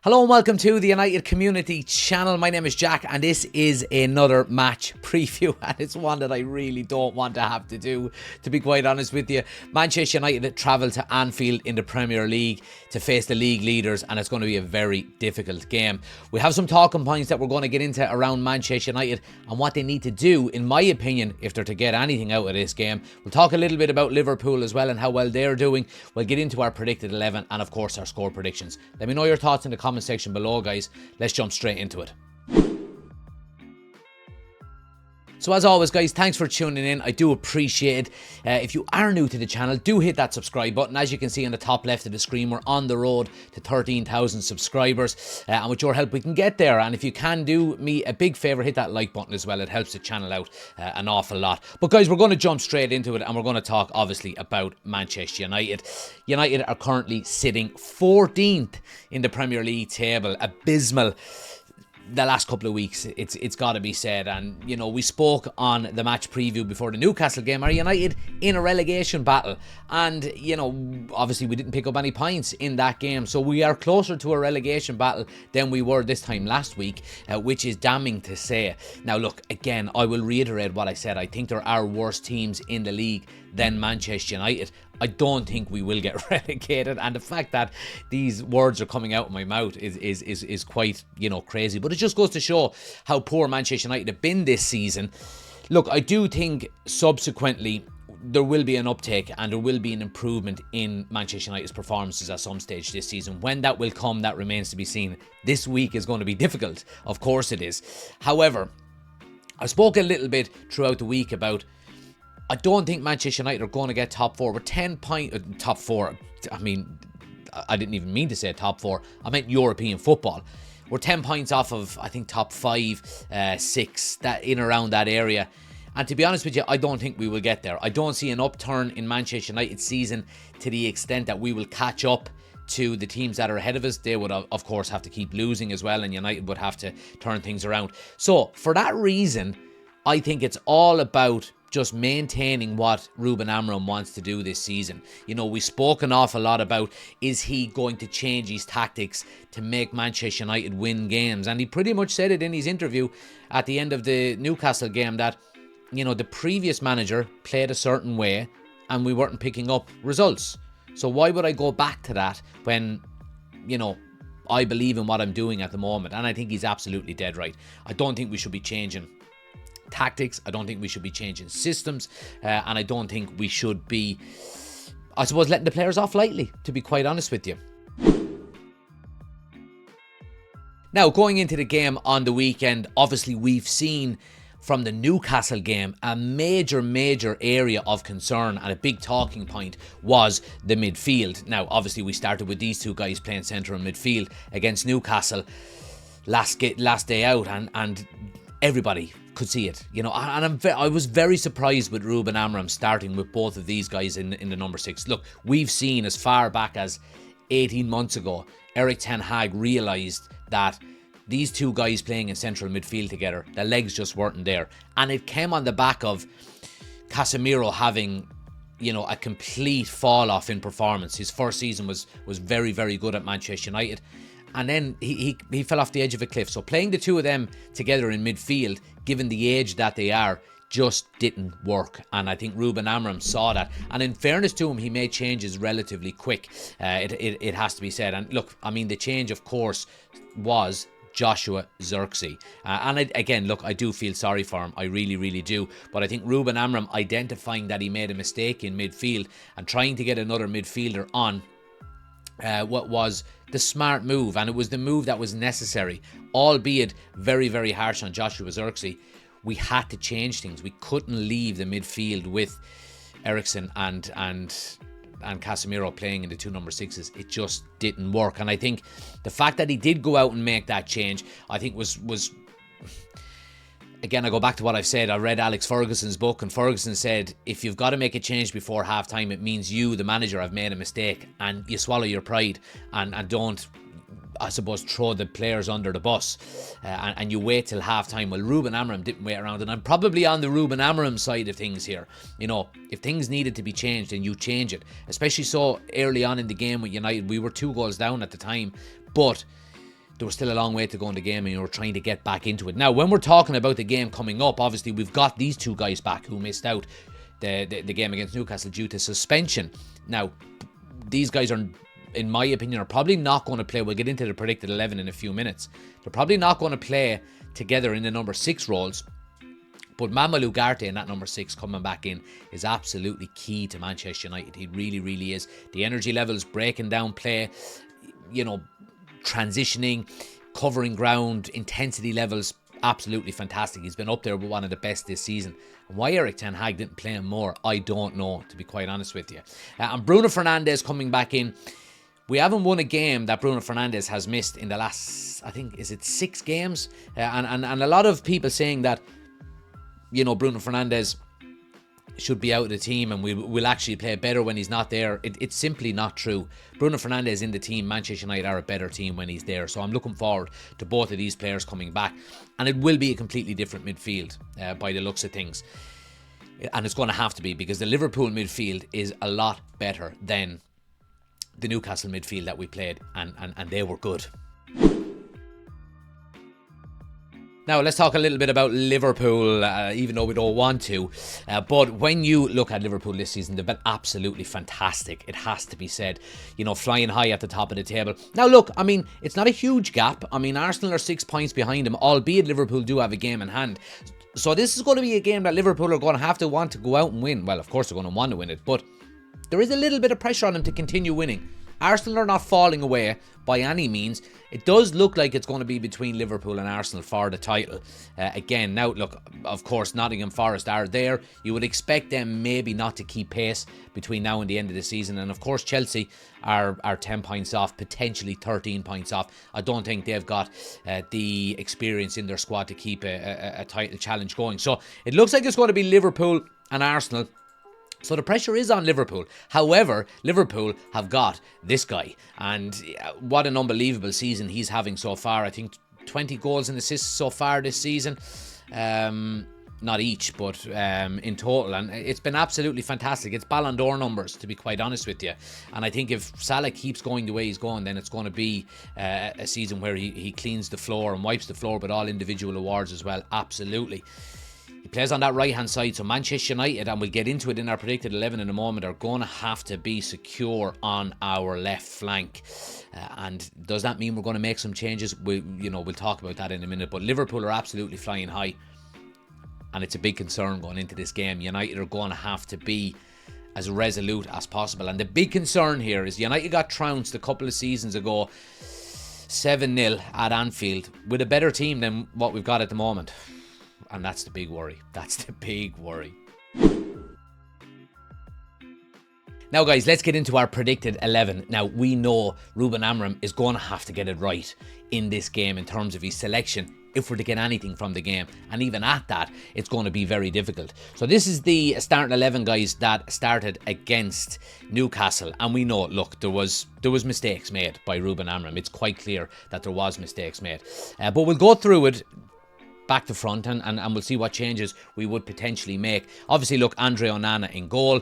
Hello and welcome to the United Community Channel. My name is Jack and this is another match preview, and it's one that I really don't want to have to do, to be quite honest with you. Manchester United travel to Anfield in the Premier League to face the league leaders, and it's going to be a very difficult game. We have some talking points that we're going to get into around Manchester United and what they need to do, in my opinion, if they're to get anything out of this game. We'll talk a little bit about Liverpool as well and how well they're doing. We'll get into our predicted 11 and of course our score predictions. Let me know your thoughts in the comments section below, guys. Let's jump straight into it. So as always, guys, thanks for tuning in. I do appreciate it. If you are new to the channel, do hit that subscribe button. As you can see on the top left of the screen, we're on the road to 13,000 subscribers. And with your help, we can get there. And if you can do me a big favour, hit that like button as well. It helps the channel out an awful lot. But guys, we're going to jump straight into it, and we're going to talk, obviously, about Manchester United. United are currently sitting 14th in the Premier League table. Abysmal. The last couple of weeks, it's got to be said. And, you know, we spoke on the match preview before the Newcastle game. Are United in a relegation battle? And, you know, obviously we didn't pick up any points in that game. So we are closer to a relegation battle than we were this time last week, which is damning to say. Now, look, again, I will reiterate what I said. I think there are worse teams in the league than Manchester United. I don't think we will get relegated, and the fact that these words are coming out of my mouth is quite, you know, crazy. But it just goes to show how poor Manchester United have been this season. Look, I do think subsequently there will be an uptake and there will be an improvement in Manchester United's performances at some stage this season. When that will come, that remains to be seen. This week is going to be difficult, of course it is. However, I spoke a little bit throughout the week about, I don't think Manchester United are going to get top four. We're 10 points, top four. I mean, I didn't even mean to say top four. I meant European football. We're 10 points off of, I think, top 5, 6, that in around that area. And to be honest with you, I don't think we will get there. I don't see an upturn in Manchester United's season to the extent that we will catch up to the teams that are ahead of us. They would, of course, have to keep losing as well, and United would have to turn things around. So, for that reason, I think it's all about just maintaining what Ruben Amorim wants to do this season. You know, we spoke an awful lot about, is he going to change his tactics to make Manchester United win games? And he pretty much said it in his interview at the end of the Newcastle game that, you know, the previous manager played a certain way and we weren't picking up results. So why would I go back to that when, you know, I believe in what I'm doing at the moment? And I think he's absolutely dead right. I don't think we should be changing tactics. I don't think we should be changing systems, and I don't think we should be, I suppose, letting the players off lightly, to be quite honest with you. Now, going into the game on the weekend, obviously we've seen from the Newcastle game a major area of concern, and a big talking point was the midfield. Now, obviously we started with these two guys playing central midfield against Newcastle last day out, and everybody could see it, you know. And I was very surprised with Ruben Amorim starting with both of these guys in the number 6. Look, we've seen as far back as 18 months ago, Erik ten Hag realised that these two guys playing in central midfield together, the legs just weren't there. And it came on the back of Casemiro having, you know, a complete fall off in performance. His first season was very good at Manchester United, and then he fell off the edge of a cliff. So playing the two of them together in midfield, given the age that they are, just didn't work. And I think Ruben Amorim saw that. And in fairness to him, he made changes relatively quick. It has to be said. And look, I mean, the change, of course, was Joshua Zirkzee. Again, look, I do feel sorry for him. I really do. But I think Ruben Amorim identifying that he made a mistake in midfield and trying to get another midfielder on, what was the smart move, and it was the move that was necessary, albeit very harsh on Joshua Zirkzee. We had to change things. We couldn't leave the midfield with Eriksen and Casemiro playing in the two number 6s. It just didn't work. And I think the fact that he did go out and make that change, I think was again, I go back to what I've said. I read Alex Ferguson's book, and Ferguson said, if you've got to make a change before half-time, it means you, the manager, have made a mistake, and you swallow your pride and don't, I suppose, throw the players under the bus, and you wait till half-time. Well, Ruben Amorim didn't wait around, and I'm probably on the Ruben Amorim side of things here. You know, if things needed to be changed, then you change it. Especially so early on in the game with United. We were 2 goals down at the time, but there was still a long way to go in the game and you were trying to get back into it. Now, when we're talking about the game coming up, obviously we've got these two guys back who missed out the game against Newcastle due to suspension. Now, these guys are, in my opinion, are probably not going to play. We'll get into the predicted 11 in a few minutes. They're probably not going to play together in the number 6 roles. But Mamadou Ugarte in that number 6 coming back in is absolutely key to Manchester United. He really, really is. The energy levels, breaking down play, transitioning, covering ground, intensity levels, absolutely fantastic. He's been up there with one of the best this season. And why Erik ten Hag didn't play him more, I don't know, to be quite honest with you. And Bruno Fernandes coming back in. We haven't won a game that Bruno Fernandes has missed in the last, I think, is it 6 games? And a lot of people saying that, Bruno Fernandes should be out of the team and we'll actually play better when he's not there. It's simply not true. Bruno Fernandes in the team, Manchester United are a better team when he's there. So I'm looking forward to both of these players coming back. And it will be a completely different midfield by the looks of things. And it's going to have to be, because the Liverpool midfield is a lot better than the Newcastle midfield that we played. And they were good. Now, let's talk a little bit about Liverpool, even though we don't want to. But when you look at Liverpool this season, they've been absolutely fantastic. It has to be said. Flying high at the top of the table. Now, look, I mean, it's not a huge gap. I mean, Arsenal are 6 points behind them, albeit Liverpool do have a game in hand. So this is going to be a game that Liverpool are going to have to want to go out and win. Well, of course, they're going to want to win it, but there is a little bit of pressure on them to continue winning. Arsenal are not falling away by any means. It does look like it's going to be between Liverpool and Arsenal for the title. Again, now, look, of course, Nottingham Forest are there. You would expect them maybe not to keep pace between now and the end of the season. And, of course, Chelsea are 10 points off, potentially 13 points off. I don't think they've got the experience in their squad to keep a title challenge going. So it looks like it's going to be Liverpool and Arsenal. So the pressure is on Liverpool. However, Liverpool have got this guy. And what an unbelievable season he's having so far. I think 20 goals and assists so far this season. Not each, but in total. And it's been absolutely fantastic. It's Ballon d'Or numbers, to be quite honest with you. And I think if Salah keeps going the way he's going, then it's going to be a season where he cleans the floor and wipes the floor with all individual awards as well. Absolutely. He plays on that right-hand side, so Manchester United, and we'll get into it in our predicted 11 in a moment, are going to have to be secure on our left flank. And does that mean we're going to make some changes? We'll talk about that in a minute. But Liverpool are absolutely flying high, and it's a big concern going into this game. United are going to have to be as resolute as possible. And the big concern here is United got trounced a couple of seasons ago, 7-0 at Anfield, with a better team than what we've got at the moment. And that's the big worry. That's the big worry. Now, guys, let's get into our predicted 11. Now, we know Ruben Amorim is going to have to get it right in this game in terms of his selection if we're to get anything from the game. And even at that, it's going to be very difficult. So this is the starting 11, guys, that started against Newcastle. And we know, look, there was mistakes made by Ruben Amorim. It's quite clear that there was mistakes made. But we'll go through it back to front and we'll see what changes we would potentially make. Obviously, look, Andre Onana in goal.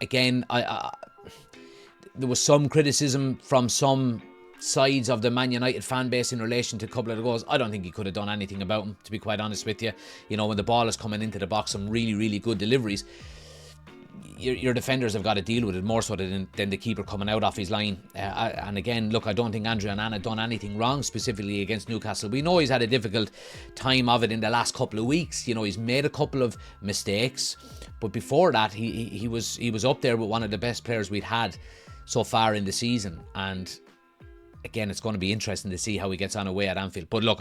Again, there was some criticism from some sides of the Man United fan base in relation to a couple of the goals. I don't think he could have done anything about them, to be quite honest with you. When the ball is coming into the box, some really, really good deliveries. Your defenders have got to deal with it more so than the keeper coming out off his line. And again, look, I don't think Andre Onana done anything wrong specifically against Newcastle. We know he's had a difficult time of it in the last couple of weeks. He's made a couple of mistakes, but before that, he was up there with one of the best players we'd had so far in the season. And again, it's going to be interesting to see how he gets on away at Anfield. But look,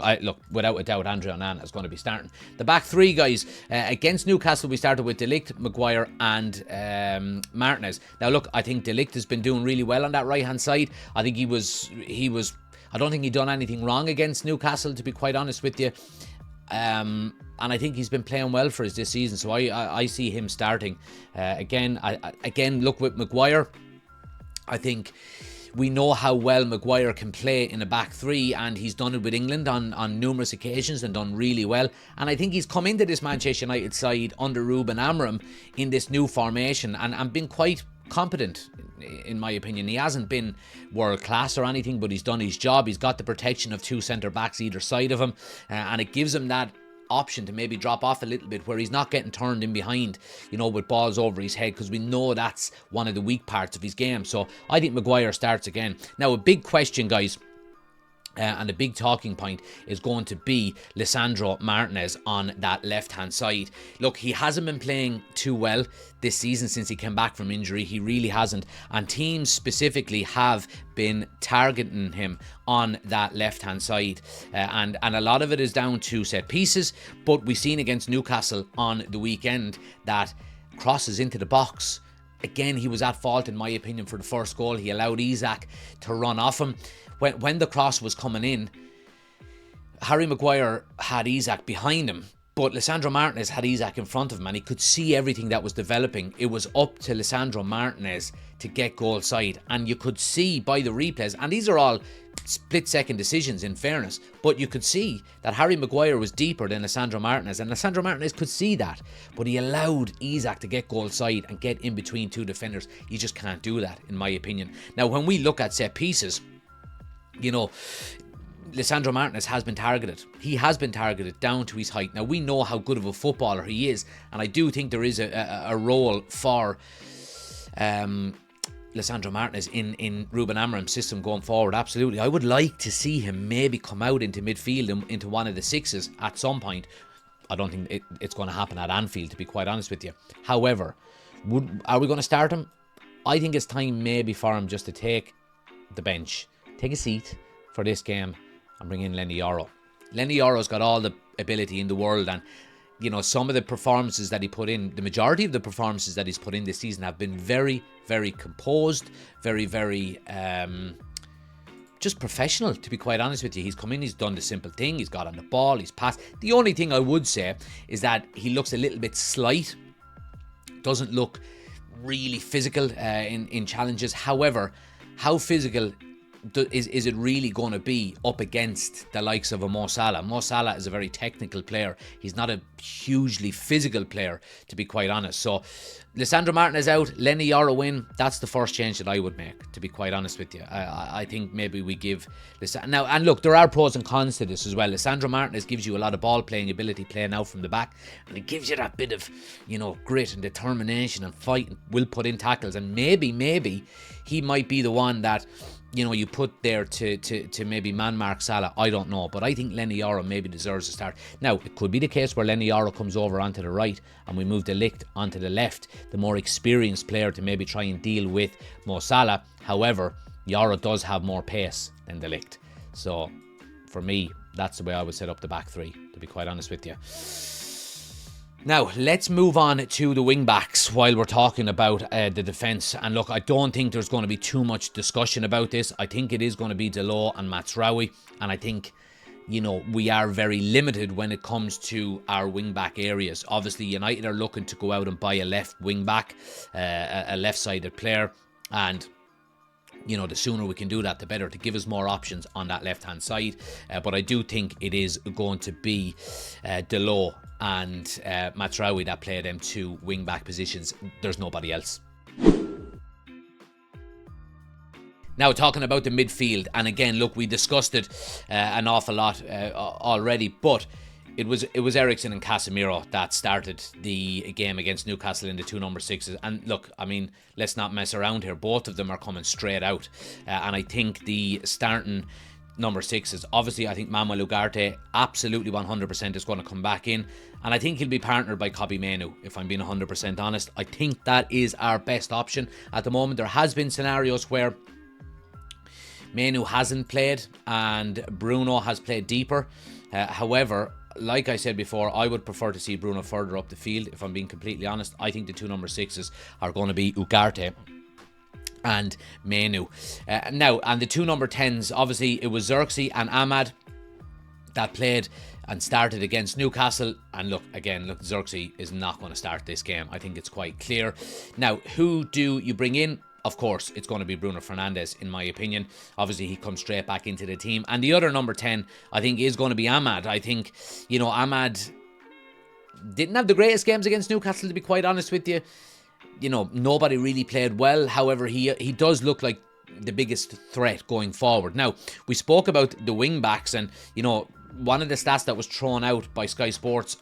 without a doubt, Andre Onana is going to be starting. The back three, guys, against Newcastle, we started with De Ligt, Maguire and Martinez. Now, look, I think De Ligt has been doing really well on that right-hand side. I think he was. I don't think he done anything wrong against Newcastle, to be quite honest with you. And I think he's been playing well for us this season, so I see him starting. Again, look, with Maguire, I think we know how well Maguire can play in a back three, and he's done it with England on numerous occasions and done really well. And I think he's come into this Manchester United side under Ruben Amorim in this new formation and been quite competent, in my opinion. He hasn't been world class or anything, but he's done his job. He's got the protection of 2 centre backs either side of him, and it gives him that option to maybe drop off a little bit where he's not getting turned in behind, with balls over his head, because we know that's one of the weak parts of his game. So I think Maguire starts again. Now, a big question, guys, and a big talking point is going to be Lisandro Martinez on that left-hand side. Look, he hasn't been playing too well this season since he came back from injury. He really hasn't. And teams specifically have been targeting him on that left-hand side. And a lot of it is down to set pieces. But we've seen against Newcastle on the weekend that crosses into the box. Again, he was at fault, in my opinion, for the first goal. He allowed Isak to run off him. When the cross was coming in, Harry Maguire had Isak behind him, but Lisandro Martinez had Isak in front of him, and he could see everything that was developing. It was up to Lisandro Martinez to get goal side, and you could see by the replays, and these are all split-second decisions in fairness, but you could see that Harry Maguire was deeper than Lisandro Martinez, and Lisandro Martinez could see that, but he allowed Isak to get goal side and get in between 2 defenders. You just can't do that, in my opinion. Now, when we look at set pieces, Lisandro Martinez has been targeted. He has been targeted down to his height. Now, we know how good of a footballer he is, and I do think there is a role for Lisandro Martinez in Ruben Amorim's system going forward. Absolutely. I would like to see him maybe come out into midfield, into one of the sixes at some point. I don't think it's going to happen at Anfield, to be quite honest with you. However, are we going to start him? I think it's time maybe for him just to take the bench, take a seat for this game, and bring in Lenny Yoro. Lenny Yoro's got all the ability in the world, and some of the performances that he put in, the majority of the performances that he's put in this season have been very, very composed, very, very just professional, to be quite honest with you. He's come in, he's done the simple thing, he's got on the ball, he's passed. The only thing I would say is that he looks a little bit slight, doesn't look really physical in challenges. However, how physical is it really going to be up against the likes of a Mo Salah? Mo Salah is a very technical player. He's not a hugely physical player, to be quite honest. So, Lisandro Martinez out, Lenny Yoro in. That's the first change that I would make, to be quite honest with you. I think maybe we give now, and look, there are pros and cons to this as well. Lisandro Martinez gives you a lot of ball playing ability, playing out from the back, and it gives you that bit of, grit and determination and fight, and will put in tackles, and maybe he might be the one that you put there to maybe man-mark Salah. I don't know. But I think Lenny Yoro maybe deserves a start. Now, it could be the case where Lenny Yoro comes over onto the right and we move De Ligt onto the left, the more experienced player to maybe try and deal with Mo Salah. However, Yoro does have more pace than De Ligt. So, for me, that's the way I would set up the back three, to be quite honest with you. Now, let's move on to the wing-backs while we're talking about the defence. And look, I don't think there's going to be too much discussion about this. I think it is going to be Delort and Mazraoui. And I think, we are very limited when it comes to our wing-back areas. Obviously, United are looking to go out and buy a left wing-back, a left-sided player. And the sooner we can do that, the better, to give us more options on that left-hand side. But I do think it is going to be Delort and Mazraoui that play them 2 wing-back positions. There's nobody else. Now, talking about the midfield, and again, look, we discussed it an awful lot already, but it was Eriksen and Casemiro that started the game against Newcastle in the 2 number 6s. And look, I mean, let's not mess around here. Both of them are coming straight out. And I think the starting number 6s, obviously, I think Manuel Ugarte absolutely 100% is going to come back in. And I think he'll be partnered by Kobbie Mainoo, if I'm being 100% honest. I think that is our best option at the moment. There has been scenarios where Mainoo hasn't played and Bruno has played deeper. However, like I said before, I would prefer to see Bruno further up the field, if I'm being completely honest. I think the 2 number 6s are going to be Ugarte and Mainoo. Now, and the 2 number 10s, obviously it was Xerxes and Ahmad that played and started against Newcastle. And look, Xerxes is not going to start this game. I think it's quite clear. Now, who do you bring in? Of course, it's going to be Bruno Fernandes, in my opinion. Obviously, he comes straight back into the team. And the other number 10, I think, is going to be Ahmad. I think, Ahmad didn't have the greatest games against Newcastle, to be quite honest with you. you know, nobody really played well. However, he does look like the biggest threat going forward. Now, we spoke about the wing backs, and you know, one of the stats that was thrown out by Sky Sports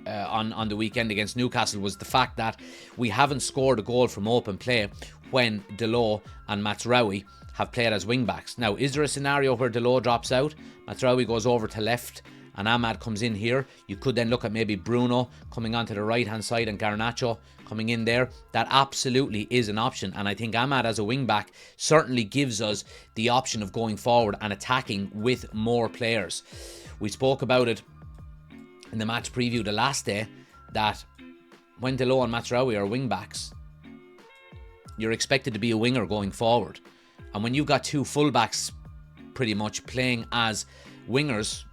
on the weekend against Newcastle was the fact that we haven't scored a goal from open play when Delot and Mazraoui have played as wing backs. Now, is there a scenario where Delot drops out, Mazraoui goes over to left, and Ahmad comes in here? You could then look at maybe Bruno coming onto the right hand side and Garnacho coming in there. That absolutely is an option, and I think Ahmad as a wing back certainly gives us the option of going forward and attacking with more players. We spoke about it in the match preview the last day, that when Delot and Mazraoui are wing backs, you're expected to be a winger going forward, and when you've got two full backs pretty much playing as wingers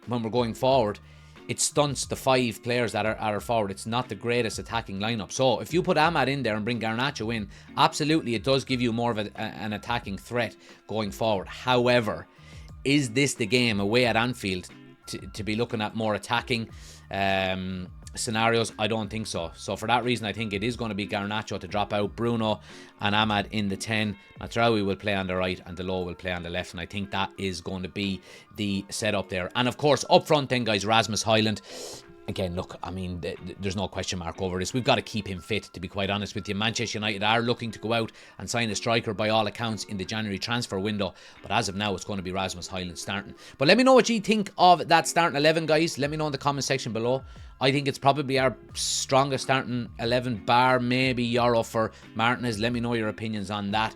when we're going forward, it stunts the 5 players that are forward. It's not the greatest attacking lineup. So if you put Ahmad in there and bring Garnacho in, absolutely it does give you more of an attacking threat going forward. However, is this the game away at Anfield to be looking at more attacking scenarios? I don't think so. So for that reason, I think it is going to be Garnacho to drop out, Bruno and Ahmad in the 10. Mazraoui will play on the right and Delot will play on the left, and I think that is going to be the setup there. And of course, up front then, guys, Rasmus Højlund. Again, look, I mean, there's no question mark over this. We've got to keep him fit, to be quite honest with you. Manchester United are looking to go out and sign a striker by all accounts in the January transfer window. But as of now, it's going to be Rasmus Højlund starting. But let me know what you think of that starting 11, guys. Let me know in the comment section below. I think it's probably our strongest starting 11, bar maybe Euro for Martinez. Let me know your opinions on that.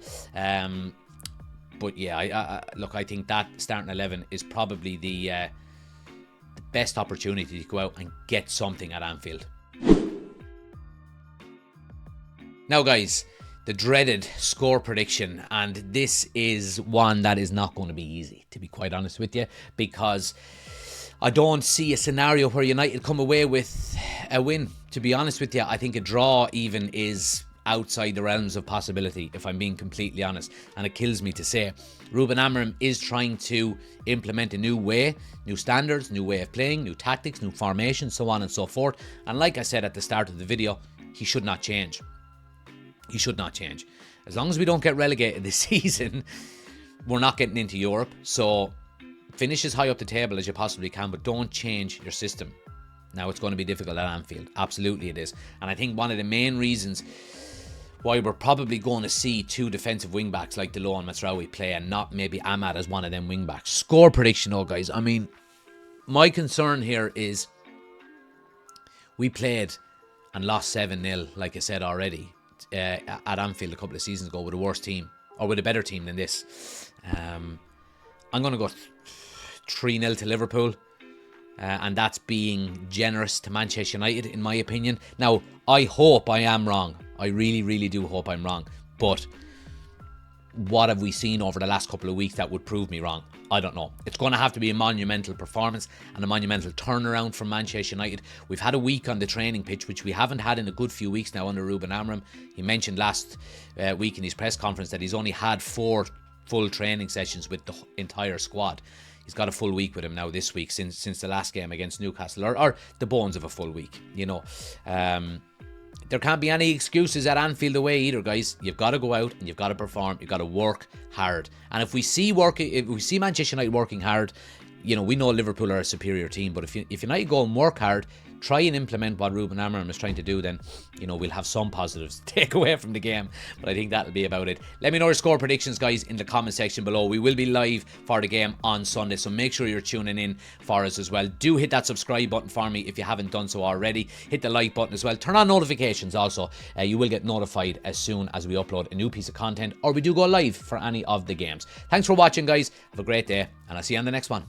But yeah, look, I think that starting 11 is probably the best opportunity to go out and get something at Anfield. Now, guys, the dreaded score prediction, and this is one that is not going to be easy, to be quite honest with you, because I don't see a scenario where United come away with a win. To be honest with you, I think a draw even is outside the realms of possibility, if I'm being completely honest, and it kills me to say. Ruben Amorim is trying to implement a new way, new standards, new way of playing, new tactics, new formation, so on and so forth. And like I said at the start of the video, he should not change. He should not change. As long as we don't get relegated this season, we're not getting into Europe. So finish as high up the table as you possibly can, but don't change your system. Now, it's going to be difficult at Anfield. Absolutely it is. And I think one of the main reasons why we're probably going to see 2 defensive wing-backs like Delot and Mazraoui play, and not maybe Ahmad as one of them wing-backs. Score prediction, though, guys. I mean, my concern here is we played and lost 7-0, like I said already, at Anfield a couple of seasons ago with a worse team, or with a better team than this. I'm going to go 3-0 to Liverpool. And that's being generous to Manchester United, in my opinion. Now, I hope I am wrong. I really, really do hope I'm wrong. But what have we seen over the last couple of weeks that would prove me wrong? I don't know. It's going to have to be a monumental performance and a monumental turnaround from Manchester United. We've had a week on the training pitch, which we haven't had in a good few weeks now under Ruben Amorim. He mentioned last week in his press conference that he's only had 4 full training sessions with the entire squad. He's got a full week with him now this week since the last game against Newcastle, or the bones of a full week, you know. There can't be any excuses at Anfield away either, guys. You've got to go out and you've got to perform. You've got to work hard. And if we see Manchester United working hard, you know, we know Liverpool are a superior team, but if United go and work hard, try and implement what Ruben Amorim is trying to do, then, you know, we'll have some positives to take away from the game. But I think that'll be about it. Let me know your score predictions, guys, in the comment section below. We will be live for the game on Sunday, so make sure you're tuning in for us as well. Do hit that subscribe button for me if you haven't done so already. Hit the like button as well. Turn on notifications also. You will get notified as soon as we upload a new piece of content, or we do go live for any of the games. Thanks for watching, guys. Have a great day, and I'll see you on the next one.